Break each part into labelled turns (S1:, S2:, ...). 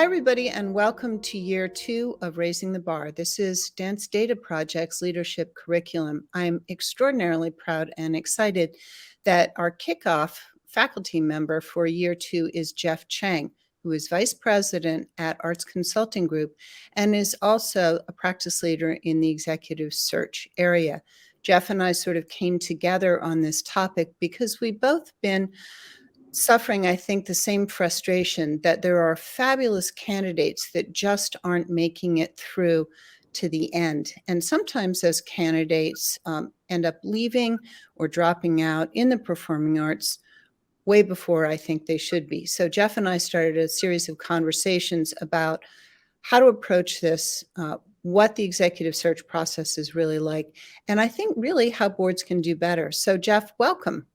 S1: everybody, and welcome to year 2 of Raising the Barre. This is Dance Data Project's leadership curriculum. I'm extraordinarily proud and excited that our kickoff faculty member for year 2 is Geoff Chang, who is vice president at Arts Consulting Group and is also a practice leader in the executive search area. Geoff and I sort of came together on this topic because we've both been suffering, I think, the same frustration that there are fabulous candidates that just aren't making it through to the end. And sometimes those candidates end up leaving or dropping out in the performing arts way before I think they should be. So Geoff and I started a series of conversations about how to approach this, what the executive search process is really like, and I think really how boards can do better. So Geoff, welcome.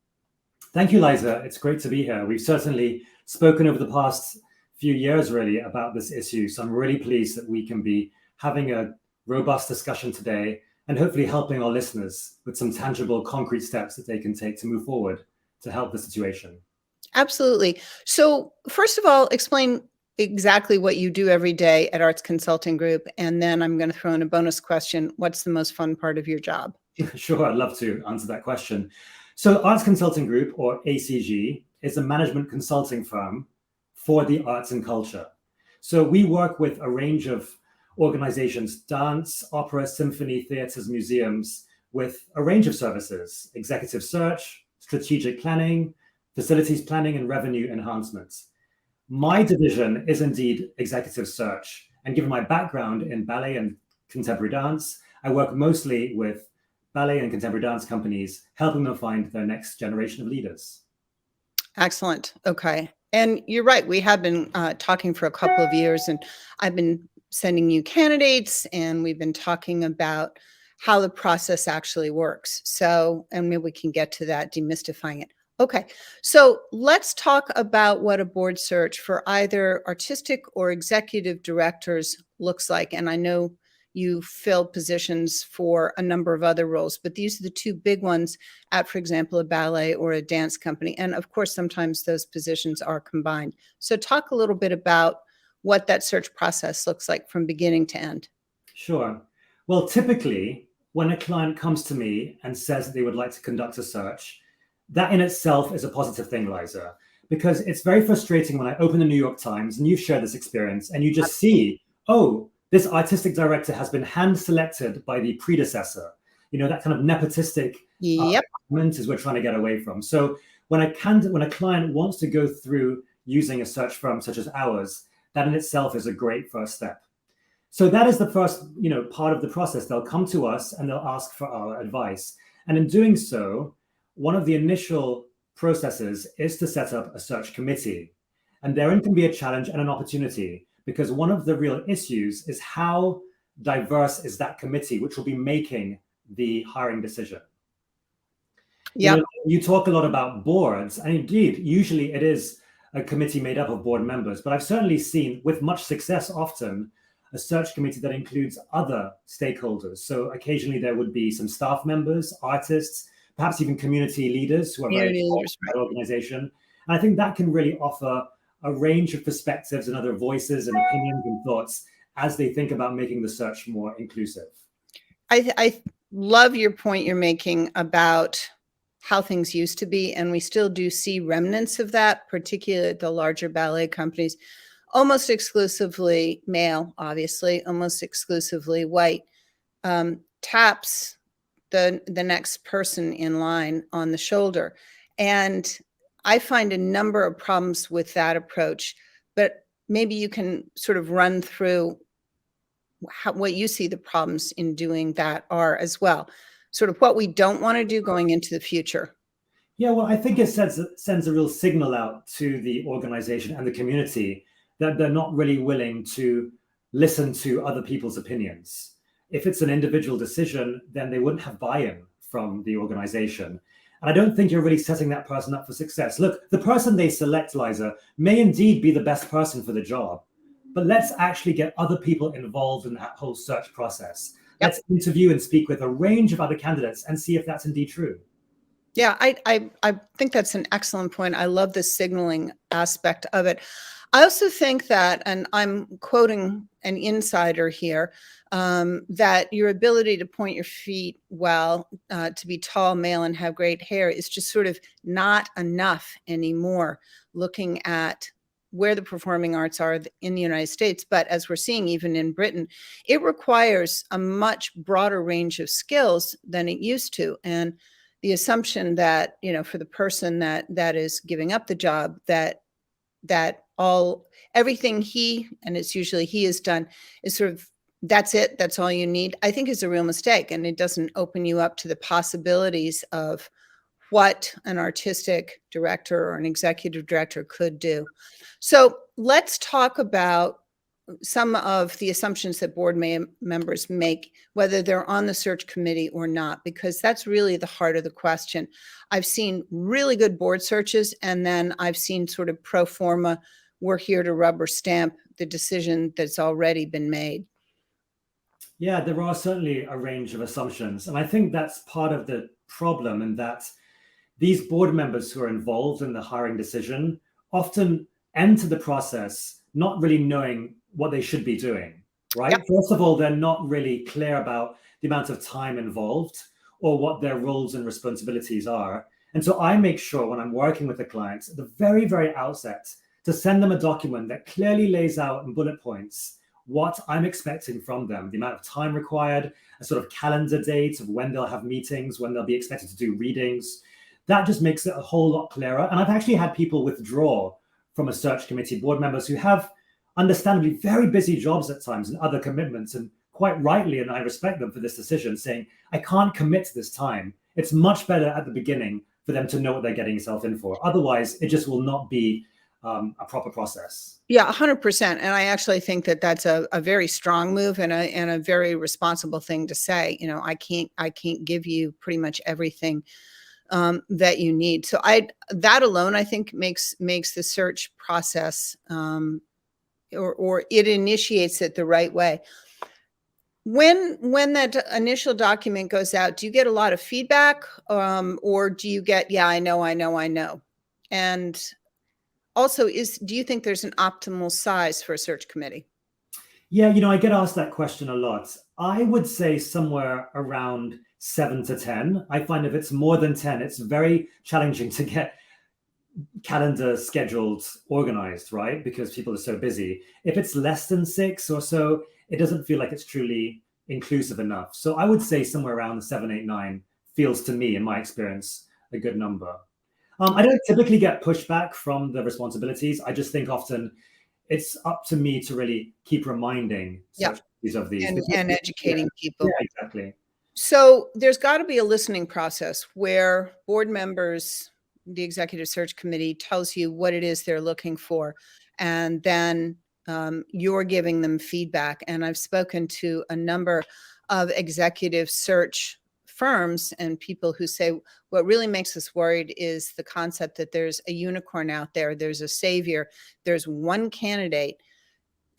S2: Thank you, Liza. It's great to be here. We've certainly spoken over the past few years, really, about this issue. So I'm really pleased that we can be having a robust discussion today and hopefully helping our listeners with some tangible, concrete steps that they can take to move forward to help the situation.
S1: Absolutely. So first of all, explain exactly what you do every day at Arts Consulting Group. And then I'm going to throw in a bonus question. What's the most fun part of your job?
S2: Sure, I'd love to answer that question. So Arts Consulting Group, or ACG, is a management consulting firm for the arts and culture. So we work with a range of organizations, dance, opera, symphony, theaters, museums, with a range of services: executive search, strategic planning, facilities planning, and revenue enhancements. My division is indeed executive search. And given my background in ballet and contemporary dance, I work mostly with ballet and contemporary dance companies, helping them find their next generation of leaders.
S1: Excellent. Okay. And you're right. We have been talking for a couple of years, and I've been sending you candidates, and we've been talking about how the process actually works. So, and maybe we can get to that, demystifying it. Okay. So let's talk about what a board search for either artistic or executive directors looks like. And I know you fill positions for a number of other roles, but these are the two big ones at, for example, a ballet or a dance company. And of course, sometimes those positions are combined. So talk a little bit about what that search process looks like from beginning to end.
S2: Sure. Well, typically, when a client comes to me and says that they would like to conduct a search, that in itself is a positive thing, Liza, because it's very frustrating when I open the New York Times, and you've shared this experience, and you just see, oh, this artistic director has been hand-selected by the predecessor. You know, that kind of nepotistic element is we're trying to get away from. So when a client wants to go through using a search firm such as ours, that in itself is a great first step. So that is the first, part of the process. They'll come to us and they'll ask for our advice. And in doing so, one of the initial processes is to set up a search committee. And therein can be a challenge and an opportunity, because one of the real issues is how diverse is that committee, which will be making the hiring decision.
S1: Yeah.
S2: You talk a lot about boards, and indeed, usually it is a committee made up of board members, but I've certainly seen, with much success often, a search committee that includes other stakeholders. So occasionally there would be some staff members, artists, perhaps even community leaders who are very involved in that organization. And I think that can really offer a range of perspectives and other voices and opinions and thoughts as they think about making the search more inclusive.
S1: I love your point you're making about how things used to be, and we still do see remnants of that, particularly at the larger ballet companies, almost exclusively male, obviously, almost exclusively white, taps the next person in line on the shoulder. And I find a number of problems with that approach, but maybe you can sort of run through what you see the problems in doing that are as well, sort of what we don't want to do going into the future.
S2: Yeah, well, I think it sends a real signal out to the organization and the community that they're not really willing to listen to other people's opinions. If it's an individual decision, then they wouldn't have buy-in from the organization. And I don't think you're really setting that person up for success. Look, the person they select, Liza, may indeed be the best person for the job, but let's actually get other people involved in that whole search process. Let's interview and speak with a range of other candidates and see if that's indeed true.
S1: Yeah, I think that's an excellent point. I love the signaling aspect of it. I also think that, and I'm quoting an insider here, that your ability to point your feet well, to be tall, male, and have great hair is just sort of not enough anymore, looking at where the performing arts are in the United States. But as we're seeing, even in Britain, it requires a much broader range of skills than it used to. And the assumption that, for the person that is giving up the job, that everything and it's usually he has done is sort of, that's it, that's all you need, I think is a real mistake. And it doesn't open you up to the possibilities of what an artistic director or an executive director could do. So let's talk about some of the assumptions that board members make, whether they're on the search committee or not, because that's really the heart of the question. I've seen really good board searches, and then I've seen sort of pro forma, we're here to rubber stamp the decision that's already been made.
S2: Yeah, there are certainly a range of assumptions. And I think that's part of the problem, in that these board members who are involved in the hiring decision often enter the process not really knowing what they should be doing, right?
S1: Yep.
S2: First of all, they're not really clear about the amount of time involved or what their roles and responsibilities are. And so I make sure when I'm working with the clients at the very, very outset to send them a document that clearly lays out in bullet points what I'm expecting from them, the amount of time required, a sort of calendar date of when they'll have meetings, when they'll be expected to do readings. That just makes it a whole lot clearer. And I've actually had people withdraw from a search committee, board members who have understandably very busy jobs at times and other commitments, and quite rightly, and I respect them for this decision, saying, I can't commit to this time. It's much better at the beginning for them to know what they're getting themselves in for. Otherwise, it just will not be a proper process.
S1: Yeah, 100%. And I actually think that that's a very strong move and a very responsible thing to say. I can't give you pretty much everything that you need. So that alone, I think, makes the search process, or it initiates it the right way. When that initial document goes out, do you get a lot of feedback, or do you get, yeah, I know? And also, do you think there's an optimal size for a search committee?
S2: Yeah, I get asked that question a lot. I would say somewhere around 7 to 10. I find if it's more than 10, it's very challenging to get calendar scheduled organized, right? Because people are so busy. If it's less than 6 or so, it doesn't feel like it's truly inclusive enough. So I would say somewhere around 7, 8, 9 feels, to me, in my experience, a good number. I don't typically get pushback from the responsibilities. I just think often it's up to me to really keep reminding
S1: Yep.
S2: of these.
S1: And educating people.
S2: Yeah, exactly.
S1: So there's got to be a listening process where board members, the executive search committee, tells you what it is they're looking for, and then you're giving them feedback. And I've spoken to a number of executive search firms and people who say what really makes us worried is the concept that there's a unicorn out there, there's a savior, there's one candidate,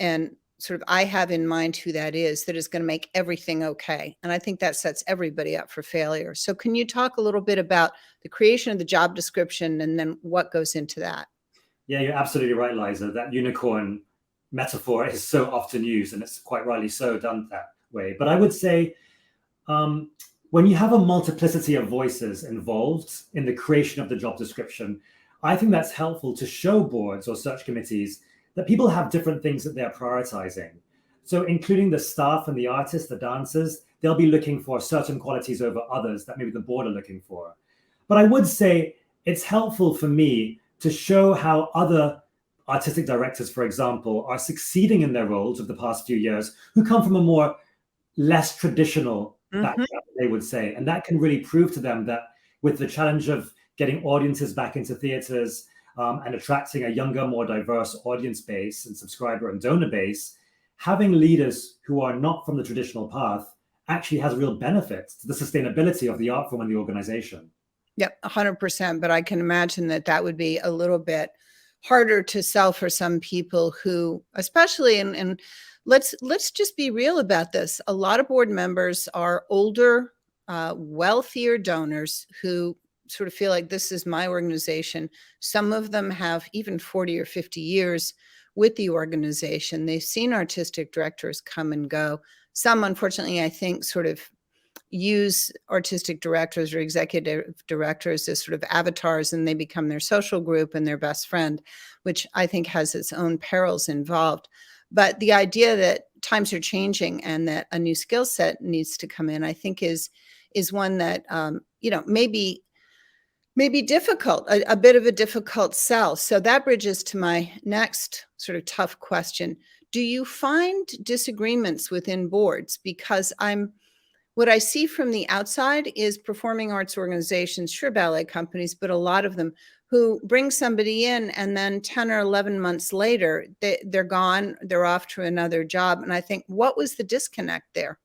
S1: and sort of I have in mind who that is going to make everything okay. And I think that sets everybody up for failure. So can you talk a little bit about the creation of the job description and then what goes into that?
S2: Yeah, you're absolutely right, Liza. That unicorn metaphor is so often used, and it's quite rightly so done that way. But I would say when you have a multiplicity of voices involved in the creation of the job description, I think that's helpful to show boards or search committees that people have different things that they're prioritizing. So including the staff and the artists, the dancers, they'll be looking for certain qualities over others that maybe the board are looking for. But I would say it's helpful for me to show how other artistic directors, for example, are succeeding in their roles of the past few years, who come from a more less traditional background, they would say. And that can really prove to them that with the challenge of getting audiences back into theaters, and attracting a younger, more diverse audience base and subscriber and donor base, having leaders who are not from the traditional path actually has real benefits to the sustainability of the art form and the organization.
S1: Yep, 100%. But I can imagine that would be a little bit harder to sell for some people who, especially, and let's just be real about this. A lot of board members are older, wealthier donors who sort of feel like this is my organization. Some of them have even 40 or 50 years with the organization. They've seen artistic directors come and go. Some, unfortunately, I think sort of use artistic directors or executive directors as sort of avatars, and they become their social group and their best friend, which I think has its own perils involved. But the idea that times are changing and that a new skill set needs to come in, I think is one that maybe difficult, a bit of a difficult sell. So that bridges to my next sort of tough question. Do you find disagreements within boards? Because what I see from the outside is performing arts organizations, sure, ballet companies, but a lot of them who bring somebody in and then 10 or 11 months later, they're gone, they're off to another job. And I think, what was the disconnect there?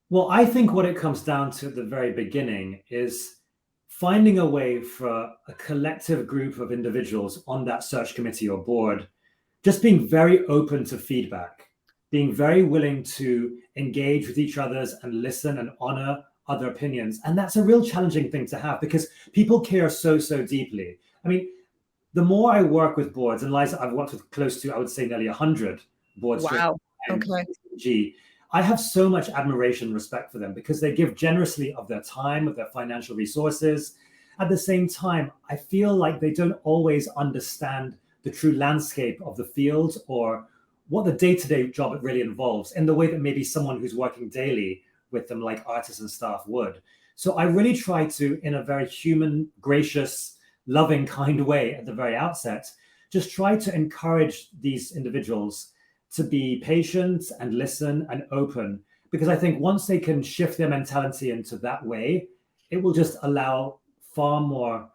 S2: Well, I think what it comes down to at the very beginning is finding a way for a collective group of individuals on that search committee or board, just being very open to feedback, being very willing to engage with each other's and listen and honor other opinions. And that's a real challenging thing to have because people care so deeply. I mean, the more I work with boards, and Liza, I've worked with close to, I would say, nearly 100 boards.
S1: Wow. Okay.
S2: I have so much admiration and respect for them because they give generously of their time, of their financial resources. At the same time, I feel like they don't always understand the true landscape of the field or what the day-to-day job it really involves in the way that maybe someone who's working daily with them, like artists and staff, would. So I really try to, in a very human, gracious, loving, kind way at the very outset, just try to encourage these individuals to be patient and listen and open, because I think once they can shift their mentality into that way, it will just allow far more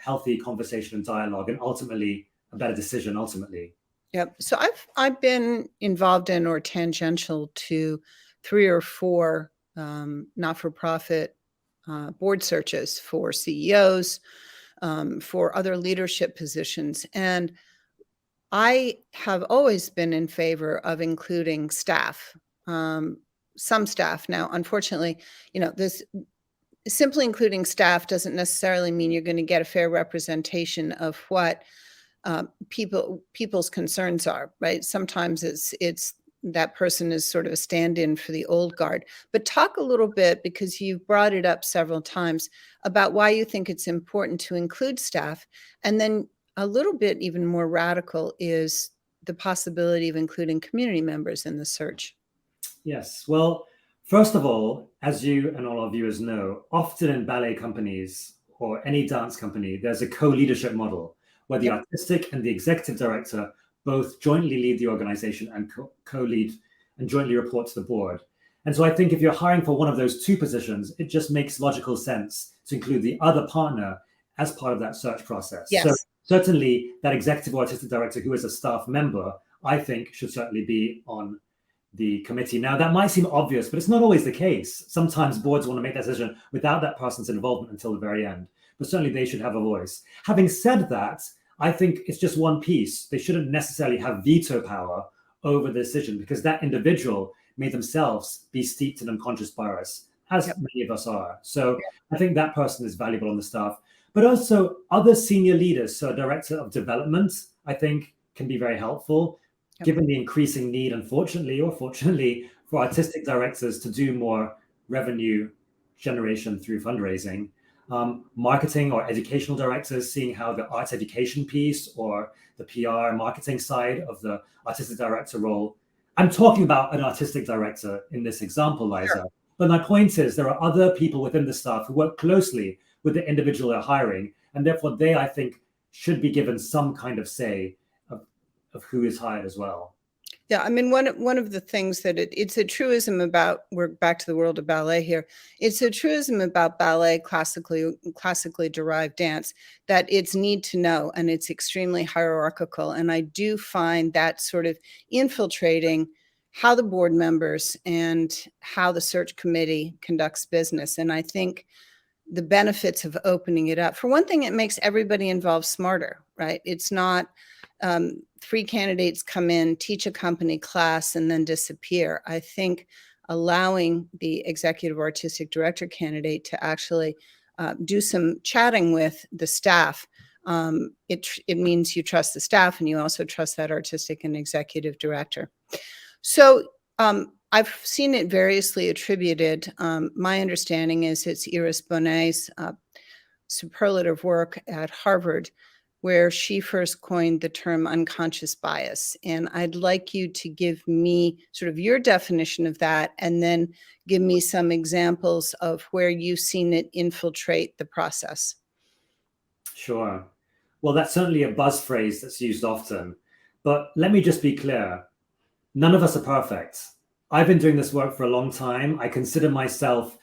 S2: healthy conversation and dialogue, and ultimately a better decision ultimately.
S1: Yep. So I've been involved in or tangential to 3 or 4 not-for-profit board searches for CEOs, for other leadership positions. And I have always been in favor of including staff, some staff. Now, unfortunately, this simply including staff doesn't necessarily mean you're going to get a fair representation of what people's concerns are, right? Sometimes it's that person is sort of a stand-in for the old guard. But talk a little bit, because you've brought it up several times, about why you think it's important to include staff. And then a little bit even more radical is the possibility of including community members in the search.
S2: Yes. Well, first of all, as you and all our viewers know, often in ballet companies or any dance company, there's a co-leadership model where the artistic and the executive director both jointly lead the organization and co-lead and jointly report to the board. And so I think if you're hiring for one of those 2 positions, it just makes logical sense to include the other partner as part of that search process.
S1: Yes.
S2: So certainly that executive or artistic director who is a staff member, I think should certainly be on the committee. Now, that might seem obvious, but it's not always the case. Sometimes boards want to make that decision without that person's involvement until the very end, but certainly they should have a voice. Having said that, I think it's just one piece. They shouldn't necessarily have veto power over the decision, because that individual may themselves be steeped in unconscious bias, as many of us are. So I think that person is valuable on the staff, but also other senior leaders. So a director of development, I think, can be very helpful, given the increasing need, unfortunately or fortunately, for artistic directors to do more revenue generation through fundraising. Marketing or educational directors, seeing how the arts education piece or the PR marketing side of the artistic director role. I'm talking about an artistic director in this example, Liza. Sure. But my point is there are other people within the staff who work closely with the individual they're hiring, and therefore they, I think, should be given some kind of say of who is hired as well.
S1: Yeah, I mean, one of the things that it's a truism about, we're back to the world of ballet here. It's a truism about ballet, classically derived dance, that it's need to know, and it's extremely hierarchical. And I do find that sort of infiltrating how the board members and how the search committee conducts business. And I think the benefits of opening it up, for one thing, it makes everybody involved smarter, right? It's not 3 candidates come in, teach a company class, and then disappear. I think allowing the executive artistic director candidate to actually do some chatting with the staff. It means you trust the staff and you also trust that artistic and executive director. So I've seen it variously attributed. My understanding is it's Iris Bonet's superlative work at Harvard, where she first coined the term unconscious bias. And I'd like you to give me sort of your definition of that, and then give me some examples of where you've seen it infiltrate the process.
S2: Sure. Well, that's certainly a buzz phrase that's used often. But let me just be clear. None of us are perfect. I've been doing this work for a long time. I consider myself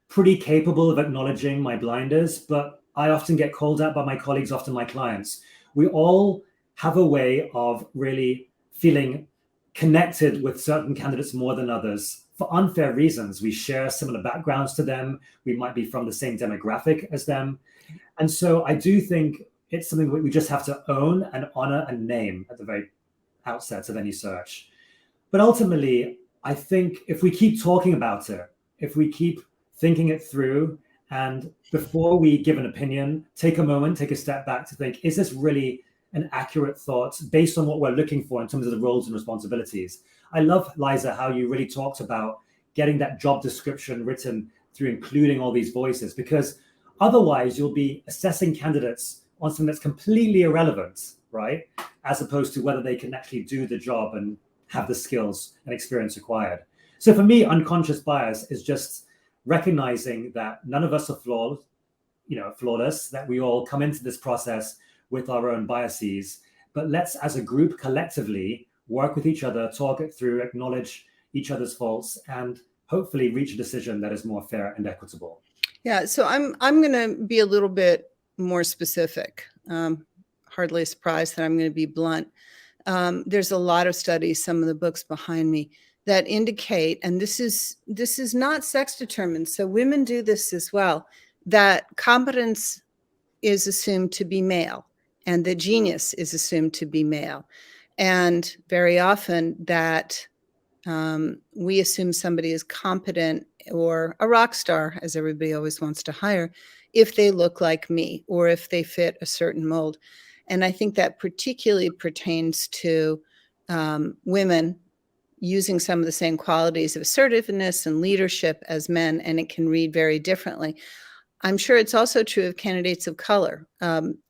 S2: pretty capable of acknowledging my blinders, but I often get called out by my colleagues, often my clients. We all have a way of really feeling connected with certain candidates more than others for unfair reasons. We share similar backgrounds to them. We might be from the same demographic as them. And so I do think it's something that we just have to own and honor and name at the very outset of any search. But ultimately, I think if we keep talking about it, if we keep thinking it through, and before we give an opinion, take a moment, take a step back to think, is this really an accurate thought based on what we're looking for in terms of the roles and responsibilities? I love, Liza, how you really talked about getting that job description written through including all these voices, because otherwise you'll be assessing candidates on something that's completely irrelevant, right? As opposed to whether they can actually do the job and have the skills and experience required. So for me, unconscious bias is just recognizing that none of us are flawless, that we all come into this process with our own biases, but let's, as a group, collectively work with each other, talk it through, acknowledge each other's faults, and hopefully reach a decision that is more fair and equitable.
S1: Yeah, so I'm going to be a little bit more specific. Hardly a surprise that I'm going to be blunt. There's a lot of studies, some of the books behind me, that indicate, and this is not sex determined, so women do this as well, that competence is assumed to be male and that genius is assumed to be male. And very often that we assume somebody is competent or a rock star, as everybody always wants to hire, if they look like me or if they fit a certain mold. And I think that particularly pertains to women using some of the same qualities of assertiveness and leadership as men, and it can read very differently. I'm sure it's also true of candidates of color.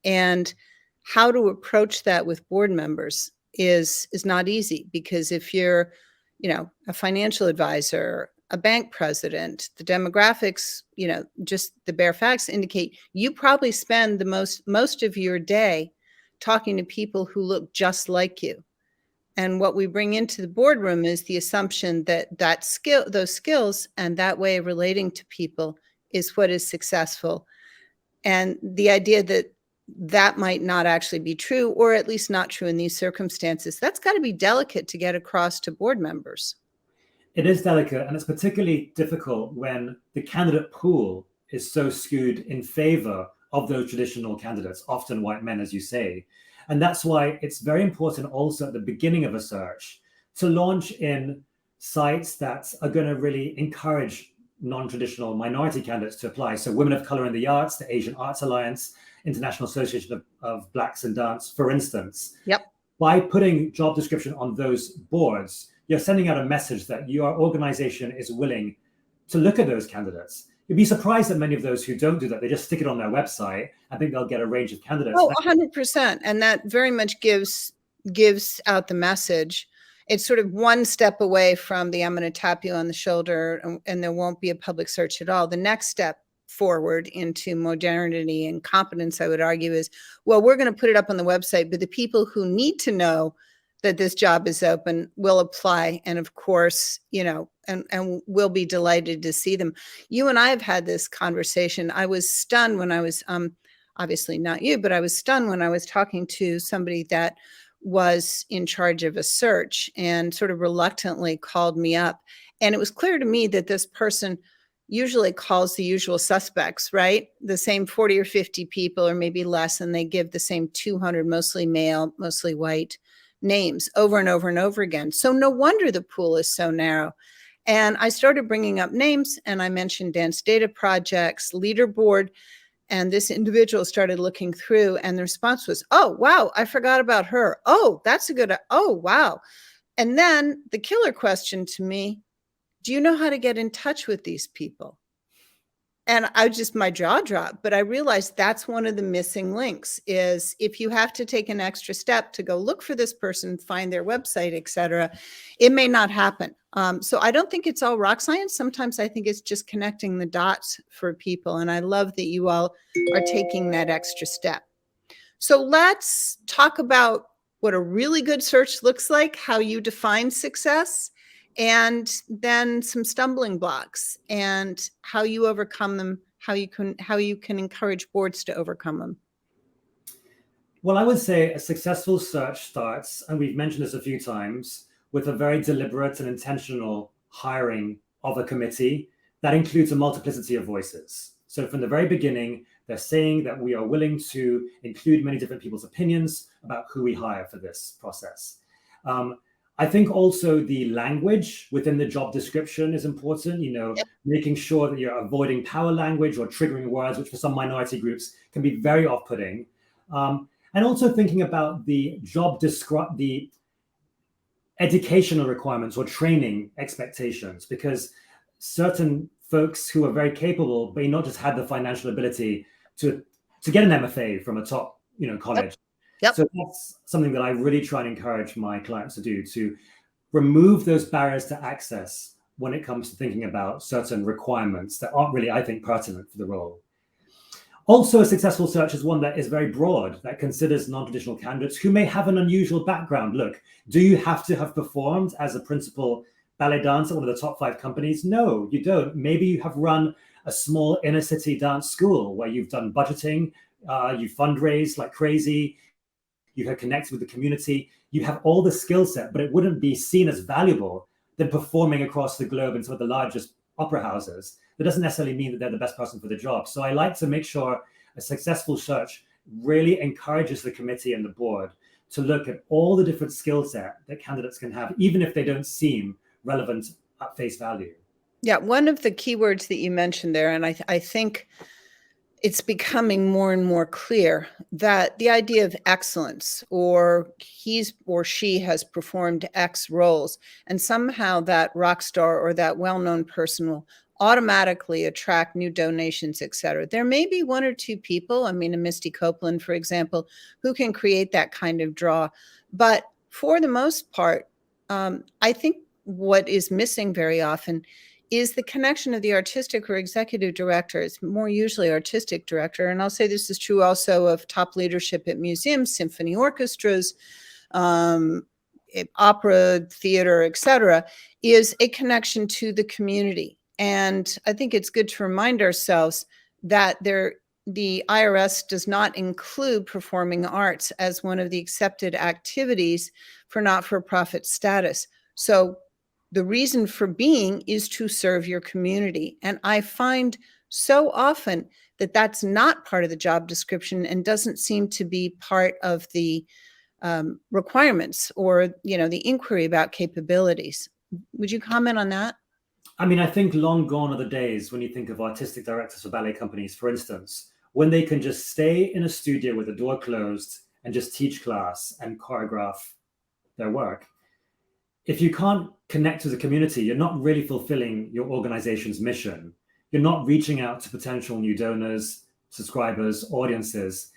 S1: And how to approach that with board members is not easy, because if you're, a financial advisor, a bank president, the demographics, just the bare facts indicate you probably spend the most of your day talking to people who look just like you. And what we bring into the boardroom is the assumption that those skills and that way of relating to people is what is successful. And the idea that might not actually be true, or at least not true in these circumstances, that's got to be delicate to get across to board members.
S2: It is delicate, and it's particularly difficult when the candidate pool is so skewed in favor of those traditional candidates, often white men, as you say. And that's why it's very important also at the beginning of a search to launch in sites that are going to really encourage non-traditional minority candidates to apply. So Women of Color in the Arts, the Asian Arts Alliance, International Association of Blacks in Dance, for instance.
S1: Yep.
S2: By putting job description on those boards, you're sending out a message that your organization is willing to look at those candidates. You'd be surprised that many of those who don't do that, they just stick it on their website. I think they'll get a range of candidates.
S1: Oh, 100%. And that very much gives out the message. It's sort of one step away from I'm going to tap you on the shoulder and there won't be a public search at all. The next step forward into modernity and competence, I would argue, is, well, we're going to put it up on the website, but the people who need to know that this job is open will apply. And of course, and we'll be delighted to see them. You and I have had this conversation. I was stunned when I was, obviously not you, but I was stunned when I was talking to somebody that was in charge of a search and sort of reluctantly called me up. And it was clear to me that this person usually calls the usual suspects, right? The same 40 or 50 people, or maybe less, and they give the same 200, mostly male, mostly white names over and over and over again. So no wonder the pool is so narrow. And I started bringing up names, and I mentioned dance data projects, leaderboard, and this individual started looking through, and the response was, oh, wow, I forgot about her. Oh, that's a good, oh, wow. And then the killer question to me, do you know how to get in touch with these people? And my jaw dropped, but I realized that's one of the missing links is if you have to take an extra step to go look for this person, find their website, et cetera, it may not happen. So I don't think it's all rock science. Sometimes I think it's just connecting the dots for people. And I love that you all are taking that extra step. So let's talk about what a really good search looks like, how you define success, and then some stumbling blocks and how you overcome them, how you can encourage boards to overcome them.
S2: Well, I would say a successful search starts, and we've mentioned this a few times, with a very deliberate and intentional hiring of a committee that includes a multiplicity of voices. So from the very beginning, they're saying that we are willing to include many different people's opinions about who we hire for this process. I think also the language within the job description is important, making sure that you're avoiding power language or triggering words, which for some minority groups can be very off-putting. And also thinking about the the educational requirements or training expectations, because certain folks who are very capable may not just have the financial ability to get an MFA from a top college.
S1: Yep.
S2: So that's something that I really try and encourage my clients to do, to remove those barriers to access when it comes to thinking about certain requirements that aren't really, I think, pertinent for the role. Also, a successful search is one that is very broad, that considers non-traditional candidates who may have an unusual background. Look, do you have to have performed as a principal ballet dancer at one of the top 5 companies? No, you don't. Maybe you have run a small inner city dance school where you've done budgeting, you fundraise like crazy, you have connected with the community, you have all the skill set, but it wouldn't be seen as valuable than performing across the globe in some of the largest opera houses. That doesn't necessarily mean that they're the best person for the job. So I like to make sure a successful search really encourages the committee and the board to look at all the different skill set that candidates can have, even if they don't seem relevant at face value.
S1: Yeah, one of the keywords that you mentioned there, and I think it's becoming more and more clear that the idea of excellence, or he's or she has performed X roles, and somehow that rock star or that well-known person will automatically attract new donations, et cetera. There may be 1 or 2 people, a Misty Copeland, for example, who can create that kind of draw. But for the most part, I think what is missing very often is the connection of the artistic or executive director. It's more usually artistic director. And I'll say this is true also of top leadership at museums, symphony orchestras, opera, theater, et cetera, is a connection to the community. And I think it's good to remind ourselves that the IRS does not include performing arts as one of the accepted activities for not-for-profit status. So the reason for being is to serve your community. And I find so often that that's not part of the job description and doesn't seem to be part of the requirements or, the inquiry about capabilities. Would you comment on that?
S2: I think long gone are the days when you think of artistic directors for ballet companies, for instance, when they can just stay in a studio with the door closed and just teach class and choreograph their work. If you can't connect with the community, you're not really fulfilling your organization's mission. You're not reaching out to potential new donors, subscribers, audiences.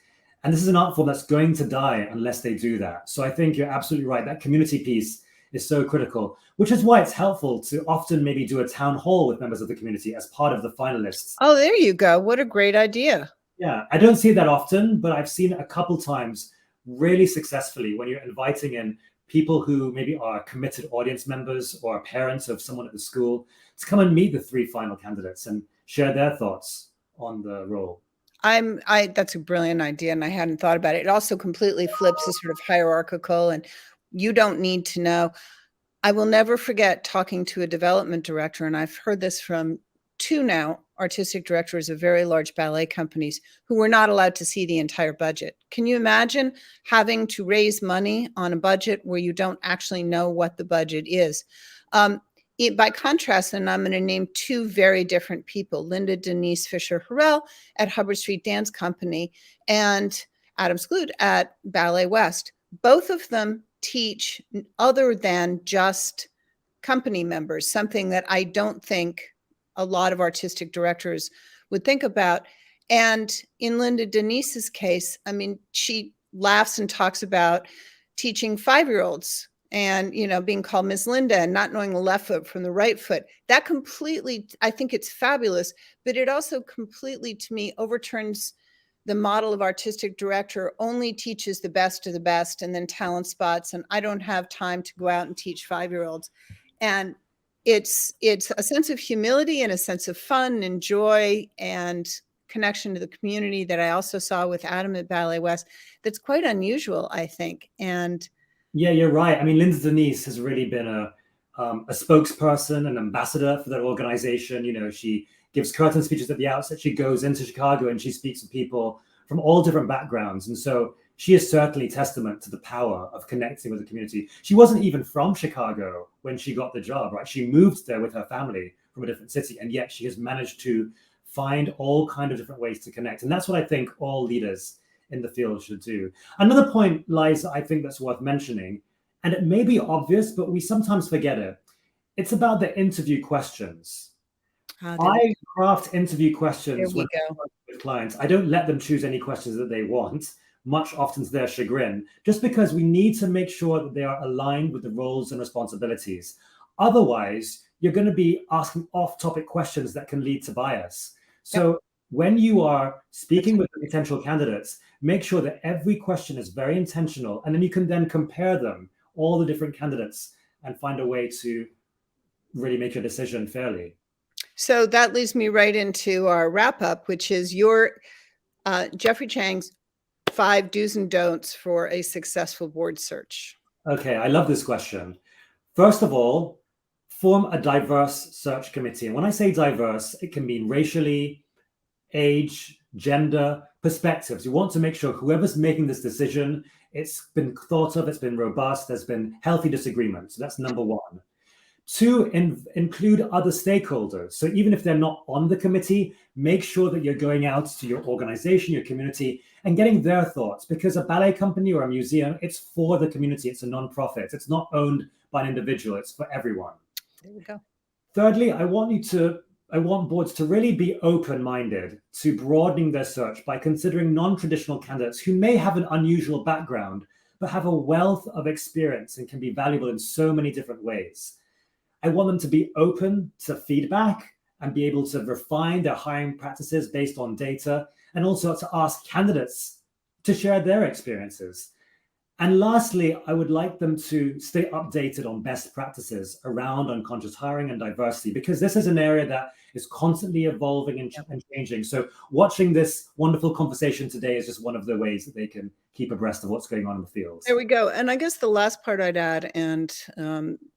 S2: And this is an art form that's going to die unless they do that. So I think you're absolutely right. That community piece is so critical, which is why it's helpful to often maybe do a town hall with members of the community as part of the finalists.
S1: Oh, there you go. What a great idea.
S2: Yeah, I don't see that often, but I've seen it a couple times really successfully when you're inviting in people who maybe are committed audience members or parents of someone at the school to come and meet the 3 final candidates and share their thoughts on the role.
S1: That's a brilliant idea, and I hadn't thought about it. It also completely flips the sort of hierarchical, and you don't need to know. I will never forget talking to a development director, and I've heard this from 2 now artistic directors of very large ballet companies who were not allowed to see the entire budget. Can you imagine having to raise money on a budget where you don't actually know what the budget is? by contrast, and I'm going to name two very different people, Linda Denise Fisher-Harrell at Hubbard Street Dance Company and Adam Skloot at Ballet West. Both of them teach other than just company members, something that I don't think a lot of artistic directors would think about. And in Linda Denise's case, I mean, she laughs and talks about teaching 5-year-olds and, you know, being called Miss Linda and not knowing the left foot from the right foot. That completely, I think it's fabulous, but it also completely, to me, overturns the model of artistic director only teaches the best of the best and then talent spots. And I don't have time to go out and teach 5-year-olds. And it's a sense of humility and a sense of fun and joy and connection to the community that I also saw with Adam at Ballet West. That's quite unusual, I think. And
S2: yeah, you're right. I mean, Linda Denise has really been a spokesperson, an ambassador for that organization. You know, she gives curtain speeches at the outset. She goes into Chicago and she speaks to people from all different backgrounds. And so she is certainly testament to the power of connecting with the community. She wasn't even from Chicago when she got the job, right? She moved there with her family from a different city, and yet she has managed to find all kinds of different ways to connect. And that's what I think all leaders in the field should do. Another point, Liza, I think that's worth mentioning, and it may be obvious, but we sometimes forget it. It's about the interview questions. I craft interview questions when I work with clients. I don't let them choose any questions that they want, much often to their chagrin, just because we need to make sure that they are aligned with the roles and responsibilities. Otherwise, you're going to be asking off-topic questions that can lead to bias. So when you are speaking with potential candidates, make sure that every question is very intentional, and then you can then compare them, all the different candidates, and find a way to really make your decision fairly.
S1: So that leads me right into our wrap up, which is your Geoffrey Chang's 5 do's and don'ts for a successful board search.
S2: Okay, I love this question. First of all, form a diverse search committee. And when I say diverse, it can mean racially, age, gender, perspectives. You want to make sure whoever's making this decision, it's been thought of, it's been robust, there's been healthy disagreement. So that's number one. 2, include other stakeholders. So even if they're not on the committee, make sure that you're going out to your organization, your community, and getting their thoughts, because a ballet company or a museum, it's for the community. It's a nonprofit. It's not owned by an individual. It's for everyone.
S1: There we go.
S2: Thirdly, I want boards to really be open-minded to broadening their search by considering non-traditional candidates who may have an unusual background, but have a wealth of experience and can be valuable in so many different ways. I want them to be open to feedback and be able to refine their hiring practices based on data, and also to ask candidates to share their experiences. And lastly, I would like them to stay updated on best practices around unconscious hiring and diversity, because this is an area that is constantly evolving and changing. So watching this wonderful conversation today is just one of the ways that they can keep abreast of what's going on in the field.
S1: There we go. And I guess the last part I'd add, and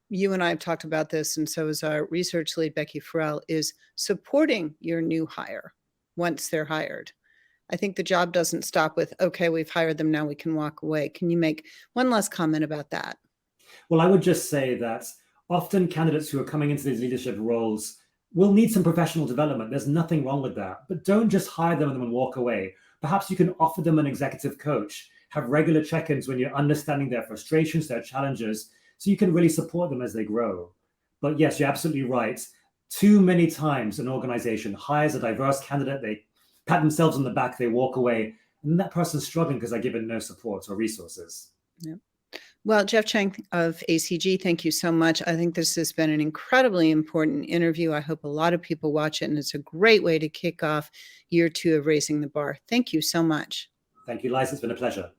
S1: you and I have talked about this, and so is our research lead, Becky Farrell, is supporting your new hire once they're hired. I think the job doesn't stop with, okay, we've hired them, now we can walk away. Can you make one last comment about that?
S2: Well, I would just say that often candidates who are coming into these leadership roles will need some professional development. There's nothing wrong with that, but don't just hire them and walk away. Perhaps you can offer them an executive coach, have regular check-ins when you're understanding their frustrations, their challenges, so you can really support them as they grow. But yes, you're absolutely right. Too many times an organization hires a diverse candidate, they pat themselves on the back, they walk away, and that person's struggling because they're given no support or resources.
S1: Yeah. Well, Geoff Chang of ACG, thank you so much. I think this has been an incredibly important interview. I hope a lot of people watch it, and it's a great way to kick off year 2 of Raising the Barre. Thank you so much.
S2: Thank you, Liza. It's been a pleasure.